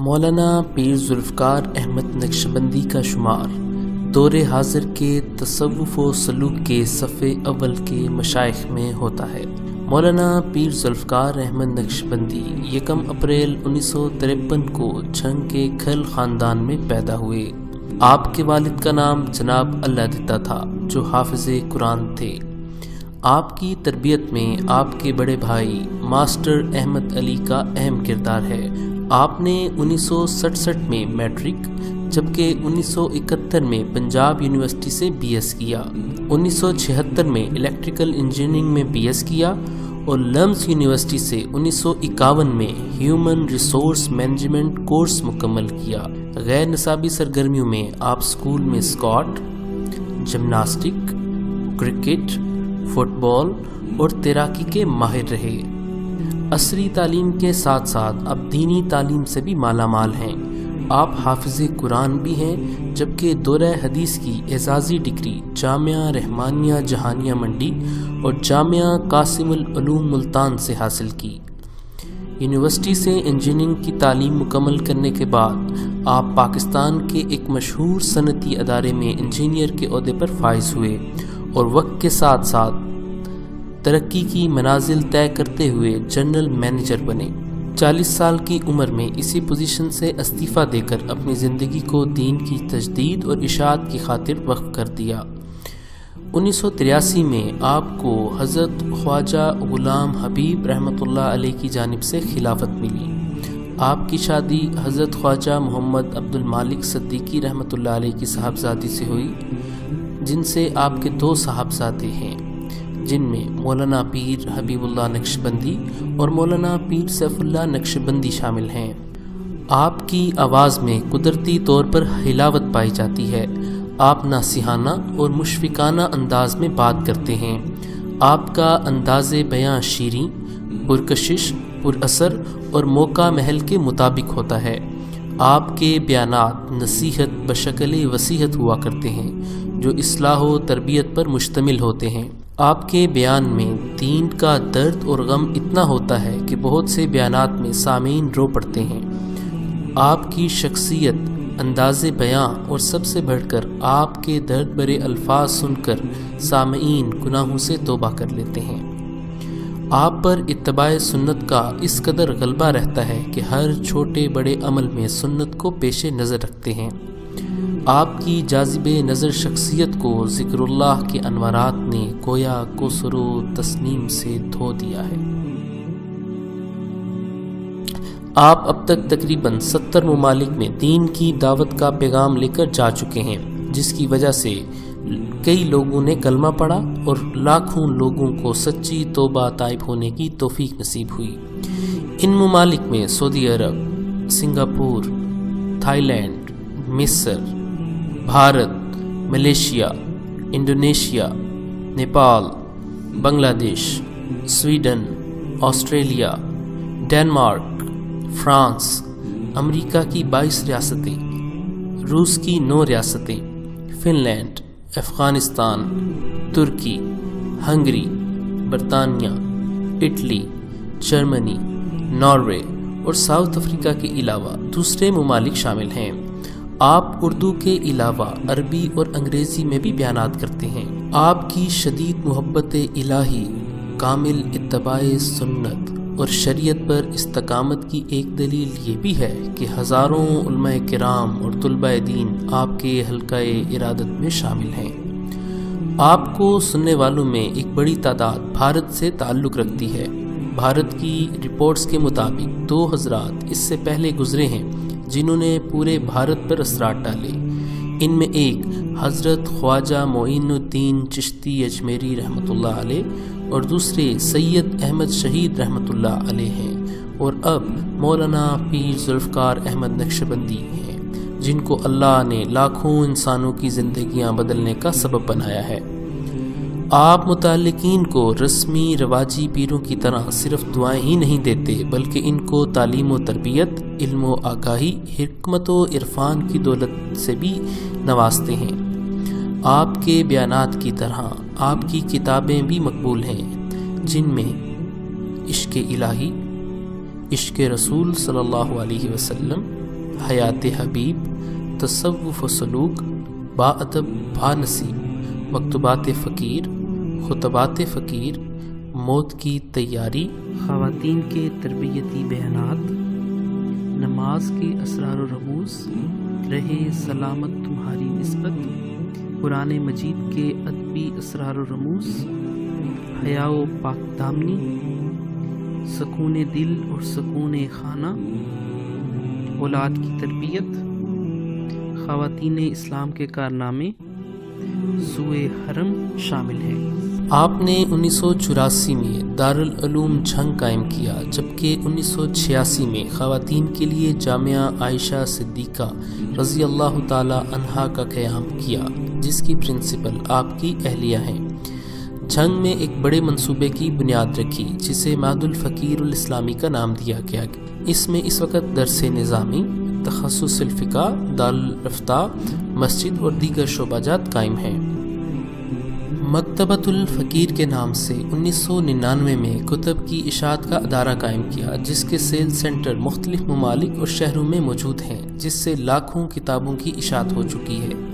مولانا پیر ذوالفقار احمد نقشبندی کا شمار دور حاضر کے تصوف و سلوک کے صف اول کے مشائخ میں ہوتا ہے۔ مولانا پیر ذوالفقار احمد نقشبندی 1 اپریل 1953 کو جھنگ کے کھل خاندان میں پیدا ہوئے۔ آپ کے والد کا نام جناب اللہ دتا تھا جو حافظ قرآن تھے۔ آپ کی تربیت میں آپ کے بڑے بھائی ماسٹر احمد علی کا اہم کردار ہے۔ آپ نے 1967 میں میٹرک جبکہ 1971 میں پنجاب یونیورسٹی سے بی ایس کیا۔ 1976 میں الیکٹریکل انجینئرنگ میں بی ایس کیا اور لمز یونیورسٹی سے 1951 میں ہیومن ریسورس مینجمنٹ کورس مکمل کیا۔ غیر نصابی سرگرمیوں میں آپ اسکول میں اسکواٹ، جمناسٹک، کرکٹ، فٹ بال اور تیراکی کے ماہر رہے۔ عصری تعلیم کے ساتھ ساتھ اب دینی تعلیم سے بھی مالا مال ہیں۔ آپ حافظ قرآن بھی ہیں جبکہ دورہ حدیث کی اعزازی ڈگری جامعہ رحمانیہ جہانیہ منڈی اور جامعہ قاسم العلوم ملتان سے حاصل کی۔ یونیورسٹی سے انجینئرنگ کی تعلیم مکمل کرنے کے بعد آپ پاکستان کے ایک مشہور صنعتی ادارے میں انجینئر کے عہدے پر فائز ہوئے اور وقت کے ساتھ ساتھ ترقی کی منازل طے کرتے ہوئے جنرل مینیجر بنے۔ 40 سال کی عمر میں اسی پوزیشن سے استعفیٰ دے کر اپنی زندگی کو دین کی تجدید اور اشاعت کی خاطر وقف کر دیا۔ 1983 میں آپ کو حضرت خواجہ غلام حبیب رحمۃ اللہ علیہ کی جانب سے خلافت ملی۔ آپ کی شادی حضرت خواجہ محمد عبد المالک صدیقی رحمۃ اللہ علیہ کی صاحبزادی سے ہوئی، جن سے آپ کے 2 صاحبزادے ہیں، جن میں مولانا پیر حبیب اللہ نقشبندی اور مولانا پیر سیف اللہ نقشبندی شامل ہیں۔ آپ کی آواز میں قدرتی طور پر حلاوت پائی جاتی ہے۔ آپ ناصحانہ اور مشفقانہ انداز میں بات کرتے ہیں۔ آپ کا انداز بیاں شیریں، پرکشش، پر اثر اور موقع محل کے مطابق ہوتا ہے۔ آپ کے بیانات نصیحت بشکل وصیحت ہوا کرتے ہیں جو اصلاح و تربیت پر مشتمل ہوتے ہیں۔ آپ کے بیان میں دین کا درد اور غم اتنا ہوتا ہے کہ بہت سے بیانات میں سامعین رو پڑتے ہیں۔ آپ کی شخصیت، انداز بیاں اور سب سے بڑھ کر آپ کے درد بھرے الفاظ سن کر سامعین گناہوں سے توبہ کر لیتے ہیں۔ آپ پر اتباع سنت کا اس قدر غلبہ رہتا ہے کہ ہر چھوٹے بڑے عمل میں سنت کو پیش نظر رکھتے ہیں۔ آپ کی جاذب نظر شخصیت کو ذکر اللہ کے انوارات نے گویا کوثر و تسنیم سے دھو دیا ہے۔ آپ اب تک تقریباً 70 ممالک میں دین کی دعوت کا پیغام لے کر جا چکے ہیں، جس کی وجہ سے کئی لوگوں نے کلمہ پڑھا اور لاکھوں لوگوں کو سچی توبہ تائب ہونے کی توفیق نصیب ہوئی۔ ان ممالک میں سعودی عرب، سنگاپور، تھائی لینڈ، مصر، بھارت، ملیشیا، انڈونیشیا، نیپال، بنگلہ دیش، سویڈن، آسٹریلیا، ڈنمارک، فرانس، امریکہ کی 22 ریاستیں، روس کی 9 ریاستیں، فن لینڈ، افغانستان، ترکی، ہنگری، برطانیہ، اٹلی، جرمنی، ناروے اور ساؤتھ افریقہ کے علاوہ دوسرے ممالک شامل ہیں۔ آپ اردو کے علاوہ عربی اور انگریزی میں بھی بیانات کرتے ہیں۔ آپ کی شدید محبت الہی، کامل اتباع سنت اور شریعت پر استقامت کی ایک دلیل یہ بھی ہے کہ ہزاروں علماء کرام اور طلباء دین آپ کے حلقہ ارادت میں شامل ہیں۔ آپ کو سننے والوں میں ایک بڑی تعداد بھارت سے تعلق رکھتی ہے۔ بھارت کی رپورٹس کے مطابق 2 حضرات اس سے پہلے گزرے ہیں جنہوں نے پورے بھارت پر اثرات ڈالے۔ ان میں ایک حضرت خواجہ معین الدین چشتی اجمیری رحمۃ اللہ علیہ اور دوسرے سید احمد شہید رحمۃ اللہ علیہ ہیں، اور اب مولانا پیر ذوالفقار احمد نقشبندی ہیں جن کو اللہ نے لاکھوں انسانوں کی زندگیاں بدلنے کا سبب بنایا ہے۔ آپ متعلقین کو رسمی رواجی پیروں کی طرح صرف دعائیں ہی نہیں دیتے بلکہ ان کو تعلیم و تربیت، علم و آگاہی، حکمت و عرفان کی دولت سے بھی نوازتے ہیں۔ آپ کے بیانات کی طرح آپ کی کتابیں بھی مقبول ہیں جن میں عشق الہی، عشق رسول صلی اللہ علیہ وسلم، حیات حبیب، تصوف و سلوک، با ادب با نصیب، مکتوبات فقیر، خطبات فقیر، موت کی تیاری، خواتین کے تربیتی بیانات، نماز کے اسرار و رموز، رہے سلامت تمہاری نسبت، قرآن مجید کے ادبی اسرار و رموز، حیا و پاک دامنی، سکون دل اور سکون خانہ، اولاد کی تربیت، خواتین اسلام کے کارنامے، سوئے حرم شامل ہے۔ آپ نے 1984 میں دارالعلوم جھنگ قائم کیا، جبکہ 1986 میں خواتین کے لیے جامعہ عائشہ صدیقہ رضی اللہ تعالی عنہا کا قیام کیا، جس کی پرنسپل آپ کی اہلیہ ہیں۔ جھنگ میں ایک بڑے منصوبے کی بنیاد رکھی، جسے معہد الفقیر الاسلامی کا نام دیا گیا۔ اس میں اس وقت درس نظامی، تخصص الفقہ، دارالفتہ، مسجد اور دیگر شعبہ جات قائم ہیں۔ مکتبۃ الفقیر کے نام سے 1999 میں کتب کی اشاعت کا ادارہ قائم کیا، جس کے سیل سینٹر مختلف ممالک اور شہروں میں موجود ہیں، جس سے لاکھوں کتابوں کی اشاعت ہو چکی ہے۔